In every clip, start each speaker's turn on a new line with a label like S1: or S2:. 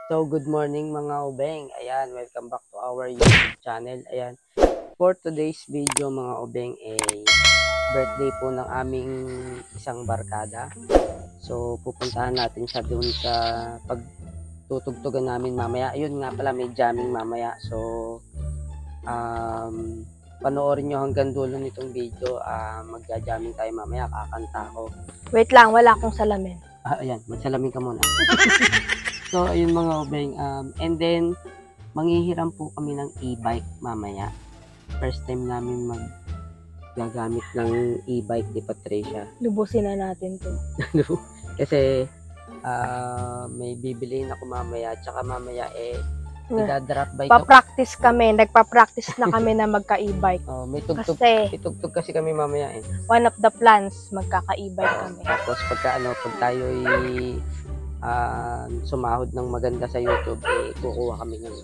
S1: So, good morning mga ubeng. Ayan, welcome back to our YouTube channel. Ayan, for today's video mga ubeng, birthday po ng aming isang barkada. So, pupuntahan natin siya doon sa pagtutugtugan namin mamaya. Ayun nga pala, may jamming mamaya. So, panoorin nyo hanggang dulo nitong video. Magja-jamming tayo mamaya, kakanta ako.
S2: Wait lang, wala akong salamin.
S1: Ayan, magsalamin ka muna. So, ayun mga ubeng. And then, manghihiram po kami ng e-bike mamaya. First time namin gagamit ng e-bike ni Patricia.
S2: Lubusin na natin to.
S1: Kasi, may bibiliin ako mamaya. Tsaka mamaya, idadrop bike ako.
S2: Pa-practice kami. Nagpa-practice na kami na magka-e-bike.
S1: May tugtog.
S2: Kasi,
S1: Itugtog kasi kami mamaya
S2: one of the plans, magkaka-e-bike kami.
S1: Tapos, pag tayo'y sumahod ng maganda sa YouTube, kukuha kami ng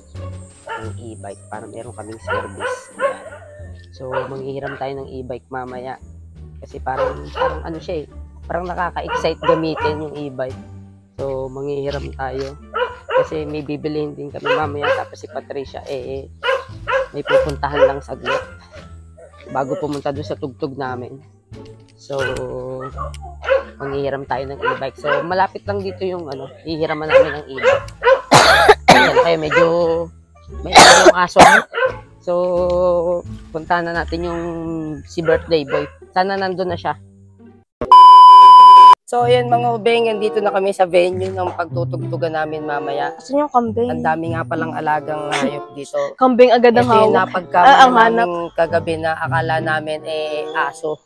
S1: e-bike para meron kaming service. Ayan. So, manghihiram tayo ng e-bike mamaya. Kasi parang ano siya parang nakaka-excite gamitin yung e-bike. So, manghihiram tayo. Kasi may bibilihin din kami mamaya. Tapos si Patricia, may pupuntahan lang saglit bago pumunta doon sa tugtog namin. So, manghihiram tayo ng e-bike. So, malapit lang dito yung hihiraman namin ng e-bike. Ayan, kaya medyo may yung aso. So, puntahan na natin yung si birthday boy. Sana nandun na siya. So, ayan mga ubeng, dito na kami sa venue ng pagtutugtugan namin mamaya.
S2: Asan yung kambing?
S1: Ang dami nga palang alagang hayop dito.
S2: Kambing agad ang
S1: Ito yung
S2: hawak.
S1: napagkamali namin kagabi na akala namin aso.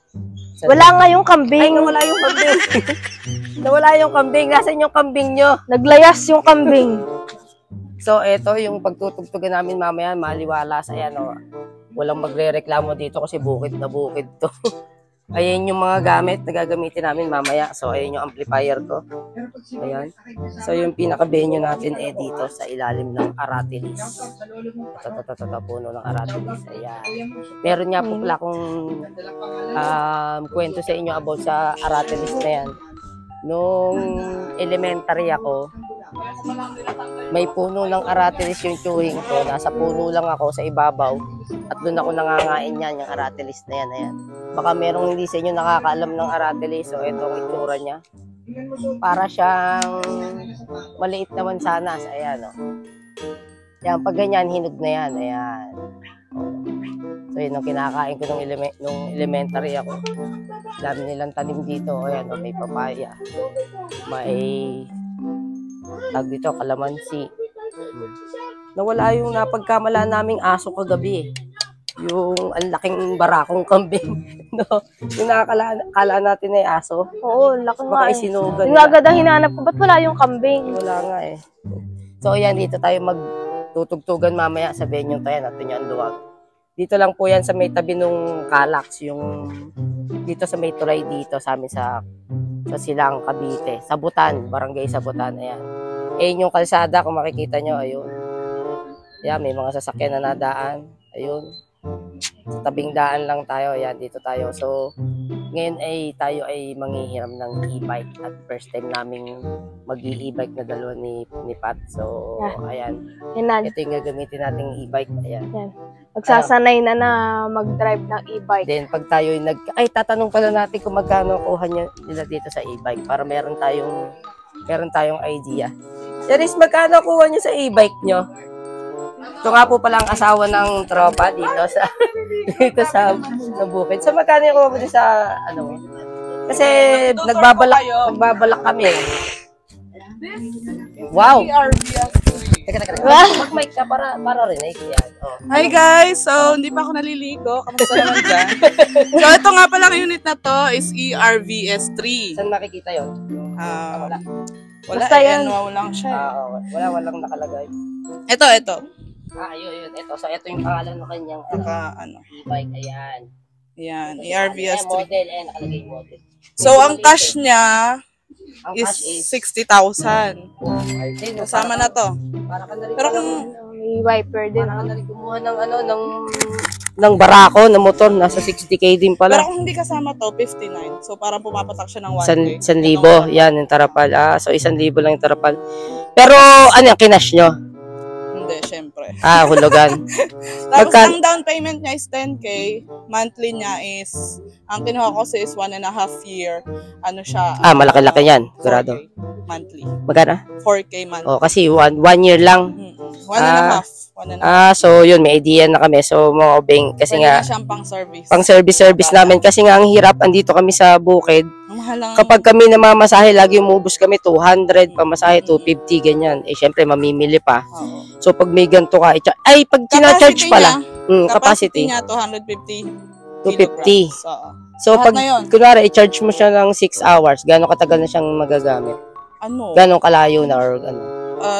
S2: Wala nga yung kambing.
S1: Ay, nawala yung kambing. Nawala yung kambing. Nasaan yung kambing nyo?
S2: Naglayas yung kambing.
S1: So, ito yung pagtutugtugan namin mamaya. Maliwalas. Ayan, walang magre-reklamo dito kasi bukid na bukid to. Ayan yung mga gamit na gagamitin namin mamaya. So, ayan yung amplifier ko. Ayan. So, yung pinaka-venue natin dito sa ilalim ng Aratilis. Ito, puno ng Aratilis. Ayan. Meron nga po pala akong kwento sa inyo about sa Aratilis na yan. Nung elementary ako, may puno ng Aratilis yung chewing ko. Nasa puno lang ako sa ibabaw. At doon ako nangangain yan, yung Aratilis na yan. Ayan. Baka merong hindi sa inyo nakakaalam ng Aratilis. So, ito ang itsura niya. Para siyang maliit naman sana. Ayan, Yan, pag ganyan, hinog na yan. Ayan. So, yun ang kinakain ko nung elementary ako. Dami nilang tanim dito. Ayan, may papaya. May tag dito, kalamansi. Nawala yung napagkamala naming aso kagabi Yung ang laking barakong kambing. Yung nakakala natin ay aso.
S2: Oo, laki nga
S1: Baka isinugan
S2: Yung agad ang hinanap ko, ba't wala yung kambing?
S1: Wala nga So, ayan, dito tayo magtutugtugan mamaya sa venue tayo. Natin yung duwag. Dito lang po yan sa may tabi nung Calax. Yung dito sa may tulay dito sa amin sa Silang, Cavite. Sabutan, barangay Sabutan. Ayan. Yung kalsada, kung makikita nyo, ayun. Ayan, may mga sasakyan na nadaan. Ayun. Sa tabing daan lang tayo. Ayan, dito tayo. So, ngayon tayo ay manghihiram ng e-bike. At first time naming mag-e-bike na dalawa ni Pat. So, ayan. Ito yung gagamitin nating e-bike. Ayan.
S2: Magsasanay na mag-drive ng e-bike.
S1: Then, pag tayo tatanong pala natin kung magkano kuha nila dito sa e-bike para meron tayong idea. Charis, magkano kuha nyo sa e-bike nyo? Ito nga po pala ang asawa ng tropa dito sa bukid. So, magkano yung kuha mo sa Kasi nagbabalak kami. Wow! Teka. Mag-mic ka para rinig yan.
S3: Hi guys! So, hindi pa ako naliligo. Kamusta naman dyan? So, ito nga palang unit na to is ERVS3.
S1: Saan makikita yun?
S3: Wala.
S2: Basta yan.
S3: Walang siya.
S1: Walang nakalagay.
S3: Ito.
S1: Yun. Ito. So, ito yung pangalan ng kanyang e-bike. Ayan.
S3: Ayan, ERVS3.
S1: Model, nakalagay model.
S3: So, ang cash niya is 60,000. Kasama na to.
S1: Para ka na rin
S3: Pero kung
S2: May wiper din.
S1: Parang na rin kumuha ng ng barako na motor, nasa 60k din
S3: Pero
S1: pala.
S3: kung hindi kasama to, 59. So parang pumapatak siya ng 1K.
S1: 1,000, yan yung tarapal. So 1,000 lang yung tarapal. Pero ano yung kinash nyo?
S3: Hindi, syempre.
S1: Hulugan.
S3: Tapos
S1: Magka-
S3: ang down payment niya is 10K. Monthly niya is, ang kinuha ko kasi is 1.5 year. Ano siya?
S1: Malaki-laki yan.
S3: 4K
S1: Sigurado.
S3: monthly.
S1: Magkano?
S3: 4K monthly.
S1: Kasi one year lang.
S3: 1.5. 1.5.
S1: So yun, may idea na kami. So mga obeng, kasi
S3: Pwede
S1: nga,
S3: na siyang pang-service.
S1: pang service namin. Kasi nga ang hirap, andito kami sa bukid.
S3: Ang mahal lang.
S1: Kapag kami namamasahe, lagi umubos kami 200, pamasahe 250, ganyan. Syempre, mamimili pa.
S3: Oo.
S1: So, pag may ganito ka, pag tina-charge pala, capacity,
S3: niya 250
S1: 250.
S3: kilograms. Oo.
S1: So,
S3: Lahat
S1: pag,
S3: na yun.
S1: kunwari, i-charge mo siya ng 6 hours, gano'ng katagal na siyang magagamit?
S3: Ano?
S1: Gano'ng kalayo na, or ano?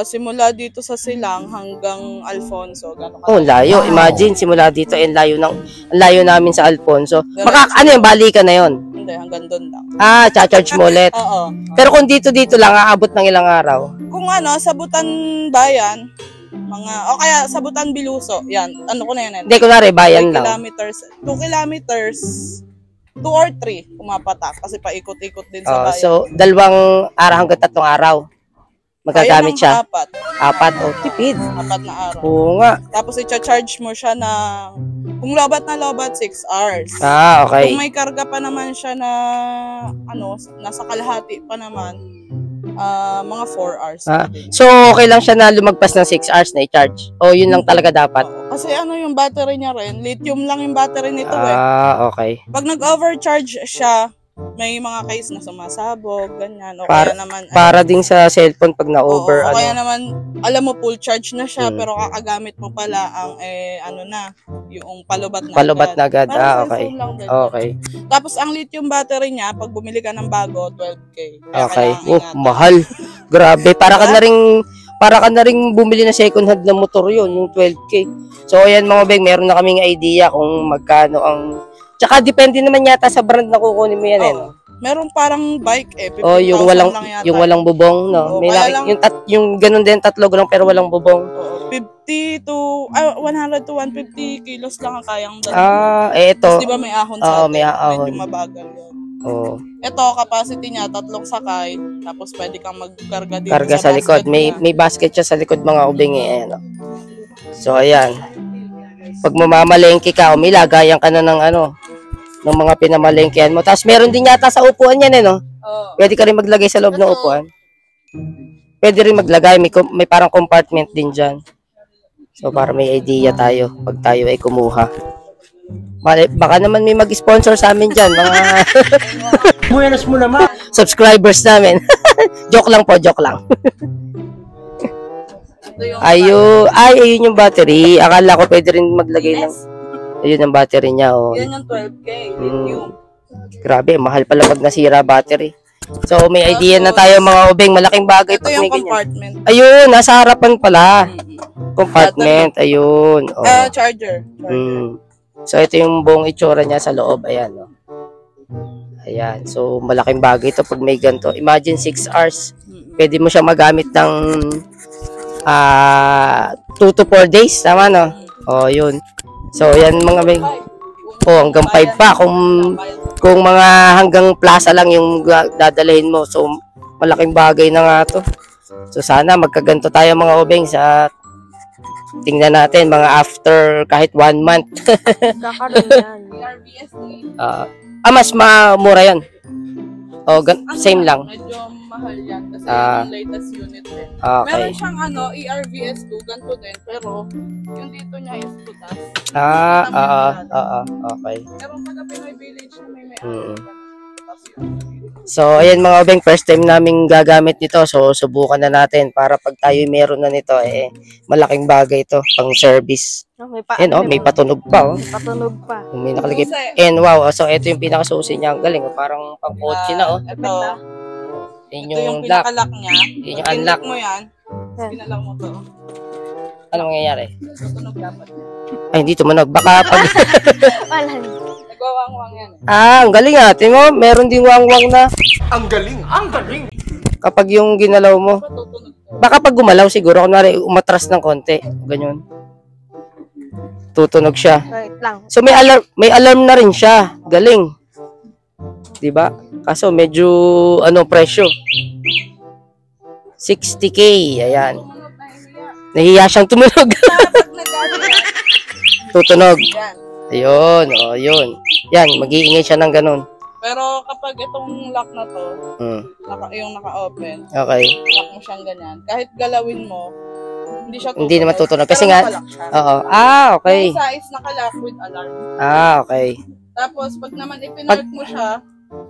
S3: Simula dito sa Silang hanggang Alfonso. Gano'n ka?
S1: Oh, layo. Imagine, simula dito, ang layo namin sa Alfonso. Ano yung balikan na yun?
S3: Hindi, hanggang doon lang.
S1: Cha-charge mo ulit.
S3: Oo.
S1: Pero kung dito lang, aabot ng ilang araw.
S3: Kung sabutan bayan, o kaya sabutan Biluso, yan. Ano ko na yan?
S1: Hindi, kunwari, bayan
S3: 2
S1: lang.
S3: kilometers. 2 kilometers, 2 or 3 pumapatak kasi paikot-ikot din sa bayan.
S1: So, 2 araw hanggang 3 araw. Magagamit
S3: Kaya ng
S1: siya.
S3: 4.
S1: 4, tipid.
S3: 4 na araw.
S1: Oo nga.
S3: Tapos i-charge mo siya na, kung lobat na lobat, 6 hours.
S1: Okay.
S3: Kung may karga pa naman siya na, nasa kalahati pa naman, mga 4 hours.
S1: So, okay lang siya na lumagpas ng 6 hours na i-charge? O yun lang talaga dapat?
S3: Oo. Kasi yung battery niya rin, lithium lang yung battery nito
S1: Okay.
S3: Pag nag-overcharge siya, may mga case na sumasabog, ganyan. O
S1: Para-
S3: kaya naman,
S1: Para din sa cellphone pag na-over,
S3: o kaya naman, alam mo, full charge na siya,
S1: Hmm.
S3: pero kakagamit mo pala ang, yung palubat na
S1: palubat na agad.
S3: Parang
S1: Okay.
S3: cellphone lang din.
S1: Okay.
S3: Tapos, ang lithium battery niya, pag bumili ka ng bago, 12K. Kaya
S1: Okay.
S3: kailangan ingatan.
S1: Mahal. Grabe. Para ka na ring bumili na second hand na motor yun, yung 12K. So, ayan mga beng, meron na kaming idea kung magkano ang... Tsaka, depende naman yata sa brand na kukunin mo yan,
S3: Oo. Meron parang bike 15,000
S1: yung
S3: lang yata.
S1: walang bubong, no?
S3: Oo,
S1: May
S3: kaya lang-
S1: yung ganun din, 3 lang pero walang bubong.
S3: Oo, 100 to 150 kilos lang ang kayang dala.
S1: Ito.
S3: Tapos di ba may ahon sa
S1: Oo, may ahon.
S3: Medyo mabagal yun.
S1: Oh,
S3: Ito, capacity niya, 3 sakay. Tapos pwede kang magkarga dito
S1: karga sa likod.
S3: basket niya.
S1: May basket siya sa likod mga ubing ayan. So ayan. Pag mamamalengke ka, lagayan ka na ng mga pinamalengkehan mo. Tapos meron din yata sa upuan yan no?
S3: Oo.
S1: Pwede ka rin maglagay sa loob ng upuan. Pwede rin maglagay, may parang compartment din dyan. So para may idea tayo pag tayo ay kumuha. Baka naman may mag-sponsor sa amin dyan, mga
S4: Buenas mo naman.
S1: subscribers namin. Joke lang po, joke lang.
S3: Ito yung
S1: Ayun yung battery. Akala ko pwede rin maglagay ng... Ayun ang battery niya, oh.
S3: yan yung 12K, lithium.
S1: Grabe, mahal pala pag nasira battery. So, may idea na tayo mga ubeng. Malaking bagay
S3: Ito
S1: pag
S3: yung
S1: may ganyan.
S3: compartment.
S1: Ayun, nasa harapan pala. Compartment, ayun. Oh.
S3: Charger.
S1: So, ito yung buong itsura niya sa loob. Ayan, oh. Ayan. So, malaking bagay ito pag may ganito. Imagine 6 hours. Pwede mo siya magamit ng 2 to 4 days. Tama, no? Oh, yun. So, yan mga ubeng. Oh, hanggang 5 pa. Kung mga hanggang plaza lang yung dadalhin mo. So, malaking bagay na nga to. So, sana magkaganto tayo mga ubeng sa tingnan natin mga after kahit 1 month.
S2: Kakaroon yan.
S1: Mas mura yan. Same lang.
S3: Medyo mahal yan kasi
S1: Ah.
S3: yung latest unit din.
S1: Okay.
S3: Meron siyang ERVS2, ganito din, pero yung dito niya is butas.
S1: Okay.
S3: Meron pa na Pinoy Village na may
S1: Mm. So, ayan mga ubeng, first time namin gagamit nito. So, subukan na natin para pag tayo meron na nito, malaking bagay ito, pang service. May patunog pa, oh.
S2: May patunog pa.
S1: May nakalagay.
S3: Susi.
S1: And wow, so ito yung pinakasusi niya. Ang galing, parang pang kotse na, oh.
S3: Ito
S1: Yun
S3: yung
S1: yung lock.
S3: pinaka-lock niya.
S1: Yun yung
S3: Pag
S1: unlock.
S3: pinlock mo yan,
S2: Yan.
S3: pinalock mo to.
S1: Anong mangyayari?
S3: Tutunog dapat.
S1: Ay, hindi tumunog. Baka pag...
S2: Wala.
S3: Nagwawang-wang yan.
S1: ang galing tingin mo. Meron din wang-wang na
S4: Ang galing, ang galing.
S1: kapag yung ginalaw mo.
S3: Tutunog to.
S1: Baka pag gumalaw siguro, kunwari umatras ng konti. Ganyan. Tutunog siya.
S2: Wait lang.
S1: So may alarm na rin siya. Galing. 'Di ba? Kaso medyo presyo. 60K, ayan. Nahiya siyang tumunog.
S3: Pag nag-ano yan,
S1: Tutunog.
S3: yan.
S1: Ayun, yun. Yan, mag-iingay siya ng ganun.
S3: Pero kapag itong lock na to,
S1: Hmm.
S3: yung naka-open,
S1: Okay.
S3: lock mo siyang ganyan. Kahit galawin mo, hindi siya tutunog.
S1: Hindi naman tutunog. Kasi
S3: Pero
S1: nga,
S3: nakalock siya.
S1: oo. Okay.
S3: Yung isa is nakalock with alarm.
S1: Okay.
S3: Tapos pag naman ipinark mo siya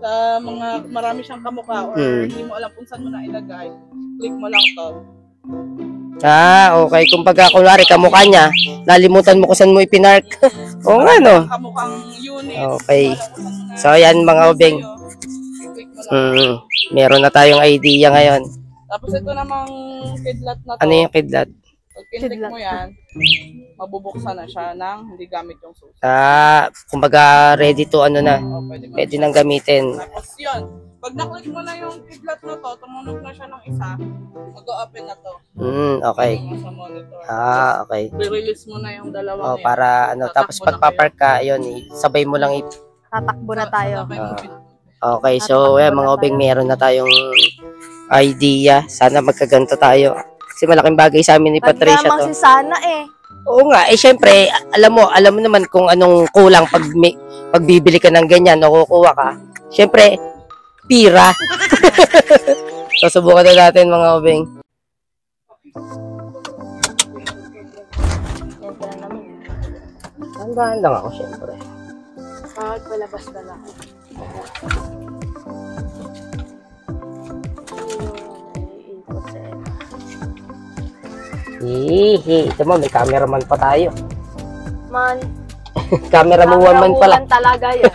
S3: sa mga marami siyang kamukha or hindi mo alam kung saan mo na ilagay, click mo lang to.
S1: Okay. Kumbaga, kunwari, kamukha niya, nalimutan mo kung saan mo ipinark. Oo nga, no?
S3: Kamukhang unit.
S1: Okay.
S3: Wala kung saan mo na
S1: So, ayan, mga obeng.
S3: click mo lang.
S1: Meron na tayong idea ngayon.
S3: Tapos ito namang kidlat na to.
S1: Ano yung kidlat?
S3: Pag kintik mo yan, mabubuksan na siya ng hindi gamit yung susi.
S1: Kumbaga, ready to na.
S3: O, pwede mo.
S1: Pwede nang gamitin.
S3: Tapos yun, pag na-click mo na yung kidlat na to, tumunog na siya ng isa, mag-open na to.
S1: Okay.
S3: Yung sa monitor.
S1: Okay.
S3: I-release mo na yung dalawang yun.
S1: Para tapos pagpapark ka, ayun, sabay mo lang
S2: Tatakbo na tayo.
S1: Okay, so mga obeng, meron na tayong idea. Sana magkaganto tayo. Kasi malaking bagay sa amin ni Patricia
S2: Nagdamang
S1: to.
S2: si Sana eh.
S1: Oo nga, syempre, alam mo naman kung anong kulang pag bibili ka ng ganyan, nakukuha ka. Syempre, pira. So, subukan na natin mga obeng. Tandaan lang ako, syempre.
S2: Bakit palabas na lang?
S1: Hihi, ito mo, may cameraman pa tayo.
S2: Man,
S1: Cameraman man pala.
S2: camerawoman talaga yun.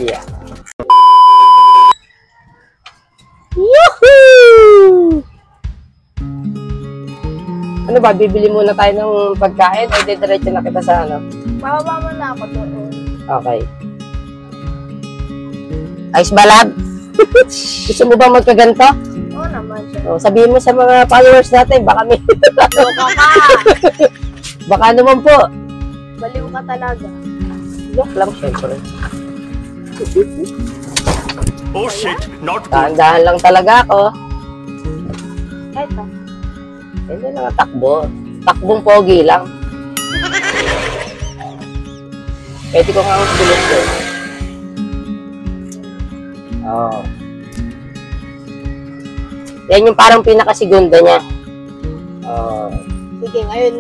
S1: Yeah. Yahoo! Ano ba, bibili muna tayo ng pagkain o didiretso na kita sa ano?
S2: Bababa mo na ako doon.
S1: Okay. Ayos ba, lab? Gusto mo ba magkaganto?
S2: Oo naman siya.
S1: Sabihin mo sa mga followers natin, baka may...
S2: Loka ka!
S1: baka naman po.
S2: Baliw ka talaga.
S1: Joke lang, syempre.
S5: Oh shit, not good.
S1: Dahan-dahan lang talaga ako.
S2: Eto.
S1: Hindi lang takbo. Takbong pogi lang. Pwede ko nga ang bilis ko. Yan yung parang pinakasigunda niya.
S2: Sige, ngayon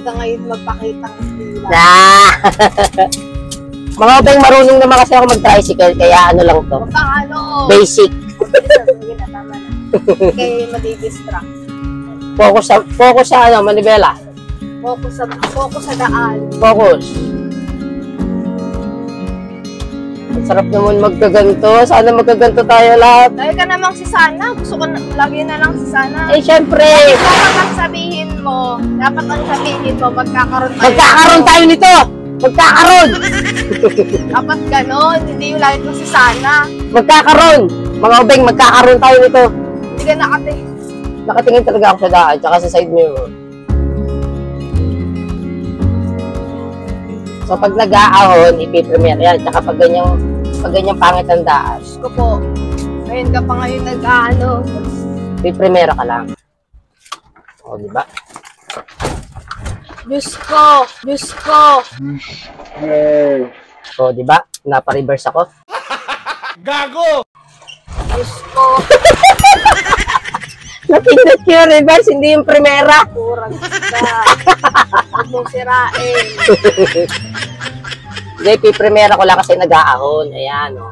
S2: magpakita ng stila.
S1: Mga obeng, marunong naman kasi ako mag-tricycle, kaya ano lang to.
S2: Huwag kang ano.
S1: Basic.
S2: Sige na, tama na. Kaya madidistract.
S1: Focus sa manibela.
S2: Focus sa daan.
S1: Focus. Ang sarap naman magkaganto. Sana magkaganto tayo lahat.
S2: Dahil ka namang si Sana. Gusto ko na, lagi na lang si Sana.
S1: Syempre.
S2: Dapat ang sabihin mo, magkakaroon tayo.
S1: Magkakaroon tayo nito. Magkakaroon.
S2: Dapat ganon. Hindi yung lagi ko si Sana.
S1: Magkakaroon. Mga obeng, magkakaroon tayo nito.
S2: Hindi ka nakatingin.
S1: Nakatingin talaga ako sa daan, tsaka sa side mirror. So, pag nag-aahon, ipipremiere yan. Tsaka pag ganyang pangit ang daan,
S2: Diyos ko po. Ngayon ka pa ngayon nag-ano.
S1: ipipremiere ka lang. O, diba?
S2: Diyos ko. Diyos ko.
S1: O, diba? Napa-reverse ako.
S5: Gago!
S2: Diyos ko.
S1: Napindot ko yung reverse, hindi yung primera.
S2: Kurang ka. Huwag mong sirain.
S1: Hindi, ipipremiere ko lang kasi nag-aahon. Ayan, o.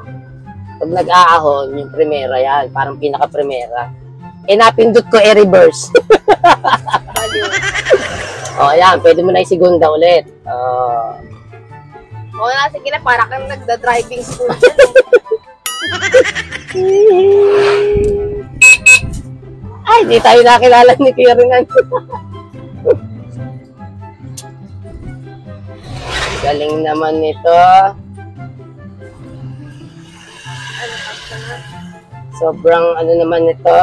S1: Pag nag-aahon, yung primera yan. Parang pinaka-primera. Napindot ko reverse.
S2: Baliw.
S1: O, ayan. Pwede mo na yung-segunda ulit.
S2: Oo na, sige na. Para kang nagda-driving school.
S1: Ay, di tayo nakilala ni Kuya Renan. Galing naman nito. Sobrang ano naman nito.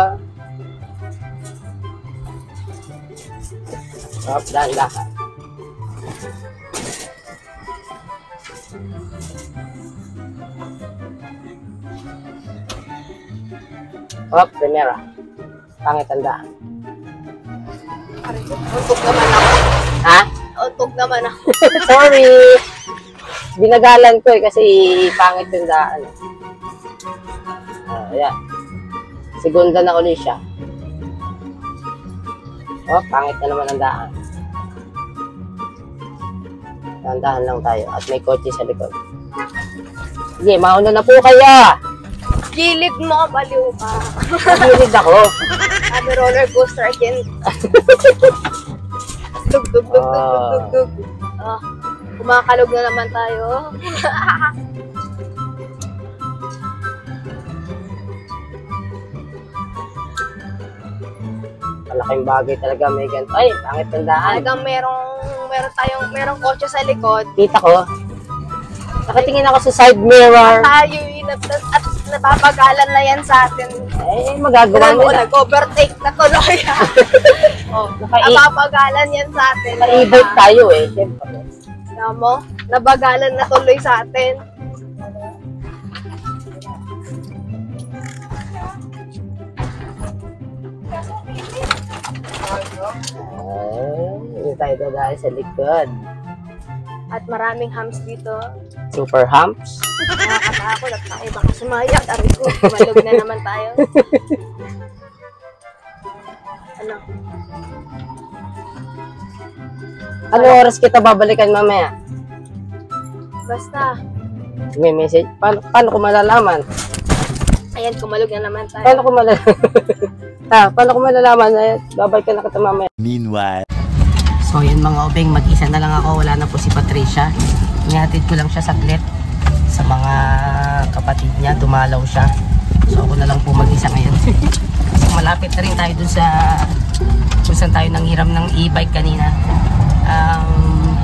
S1: Hop, dahan-dahan. Hop, primera. Pangit ang daan.
S2: Untog naman ako.
S1: Ha?
S2: Untog naman ako.
S1: Sorry. Binagalan ko kasi pangit yung daan. Ayan. Segunda na uli siya. Oh, pangit na naman ang daan. Dahan-dahan lang tayo. At may kotse sa likod. Sige, mauna na po kayo.
S2: Gilid mo, baliw ka.
S1: Nagilid ako.
S2: Sabi roller coaster again. Dug, dug, dug, dug, dug, dug, dug. Ah, kumakalog na naman tayo.
S1: Malaking bagay talaga. May ganito. Ay, pangit ang daan.
S2: Talagang merong kotse sa likod.
S1: Kita ko. Nakatingin ako sa side mirror.
S2: Tayo at napapagalan na yan sa atin.
S1: Eh, magagawa
S2: Tignan mo,
S1: nila.
S2: nag-overtake na tuloy. Oh, napapagalan yan sa atin.
S1: Naka-e-bike tayo eh. Siyempre.
S2: Tignan mo, nabagalan na tuloy sa atin.
S1: Hindi tayo dadaan sa likod.
S2: At maraming hams dito.
S1: Super humps.
S2: Nakakatakot at tayo baka sumaya. Aray ko, malog na naman tayo. Ano?
S1: Ano oras kita babalikan mamaya?
S2: Basta,
S1: May message? Paano ko malalaman?
S2: ayan, kumalog na naman tayo.
S1: Paano ko malalaman? Paano ko malalaman? Babalikan na kita mamaya.
S5: Meanwhile.
S1: So yun mga obeng, mag-isa na lang ako. Wala na po si Patricia. Ihatid ko lang siya saglit sa mga kapatid niya. Dumalaw siya. So ako na lang po mag-isa ngayon. Kasi malapit na rin tayo dun sa kung saan tayo nanghiram ng e-bike kanina.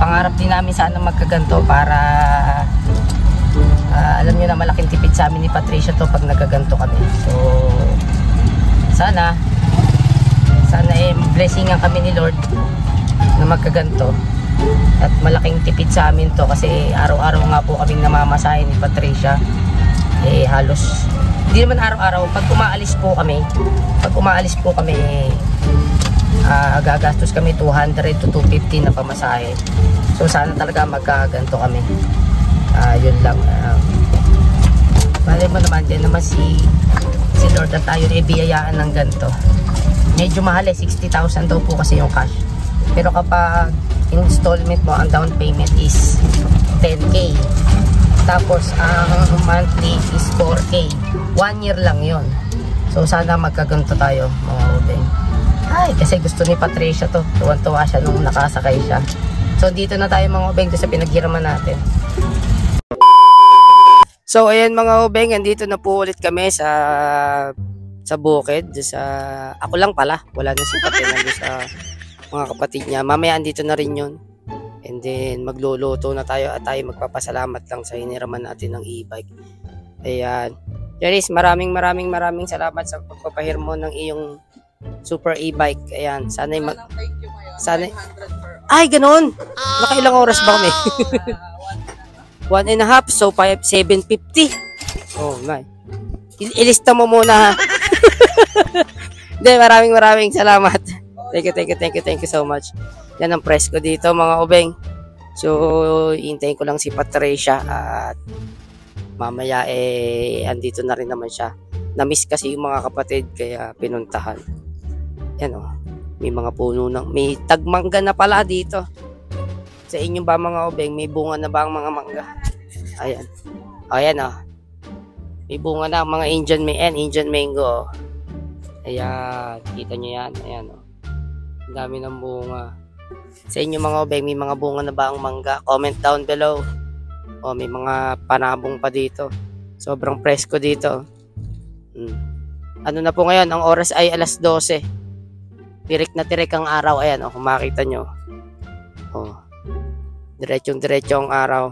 S1: Pangarap din namin sana magkaganto para alam nyo na malaking tipid sa amin ni Patricia to pag nagkaganto kami. So sana blessingan kami ni Lord na magkaganto at malaking tipid sa amin to kasi araw-araw nga po kaming namamasahe ni Patricia halos hindi naman araw-araw pag umaalis po kami gagastos kami 200 to 250 na pamasahe. So sana talaga magkaganto kami. Yun lang. Bale mo naman din naman si Lord at tayo biyayaan ng ganto. Medyo mahal 60,000 daw po kasi yung cash. Pero kapag installment mo, ang down payment is 10K. Tapos ang monthly is 4K. 1 year lang yon. So sana magkaganto tayo mga obeng. Ay, kasi gusto ni Patricia to. Tuwan-tuwa siya nung nakasakay siya. So dito na tayo mga obeng sa pinaghiraman natin. So ayan mga obeng, andito na po ulit kami sa bukid. Ako lang pala. Wala na si Patricia sa mga kapatid niya. Mamaya andito na rin yun. And then magluluto na tayo at tayo magpapasalamat lang sa hiniraman natin ng e-bike. Ayan. Janice, maraming salamat sa pagpapahir mo ng iyong super e-bike. Ayan. Sana'y
S3: Thank you ngayon.
S1: Sana
S3: 500 per
S1: ay, ganun. Nakailang oras ba kami? 1.5. So, 750. Oh, my. Ilista mo muna, ha? Hindi, maraming salamat. Thank you so much. Yan ang press ko dito, mga obeng. So, hintayin ko lang si Patricia at mamaya, andito na rin naman siya. Na-miss kasi yung mga kapatid, kaya pinuntahan. Yan, oh. May mga puno may tagmangga na pala dito. Sa inyo ba mga obeng, may bunga na ba ang mga mangga? Ayan. Ayan oh. May bunga na ang mga Indian mango. Ayan. Kita nyo yan. Ayan oh. Ang dami ng bunga. Sa inyo mga obeng, may mga bunga na ba ang mangga? Comment down below. O may mga panabong pa dito. Sobrang presko dito. Ano na po ngayon? Ang oras ay 12:00. Tirik na tirik ang araw. Ayan, kung makita nyo. Diretsong-diretso ang araw.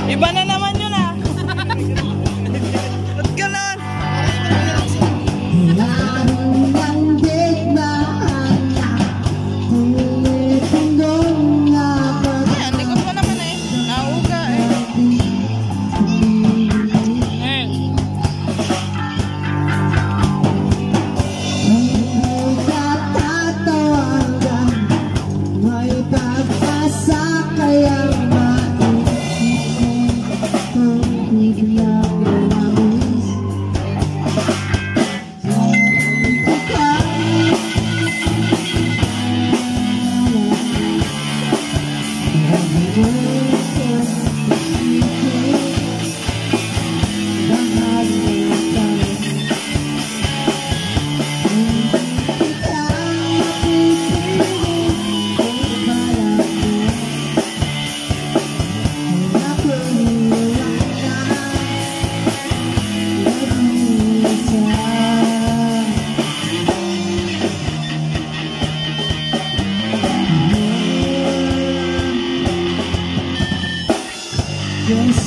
S3: Iba na naman yun ah. Ba't ganon? Ayan, likod mo naman eh. Nauga eh.
S6: Yes.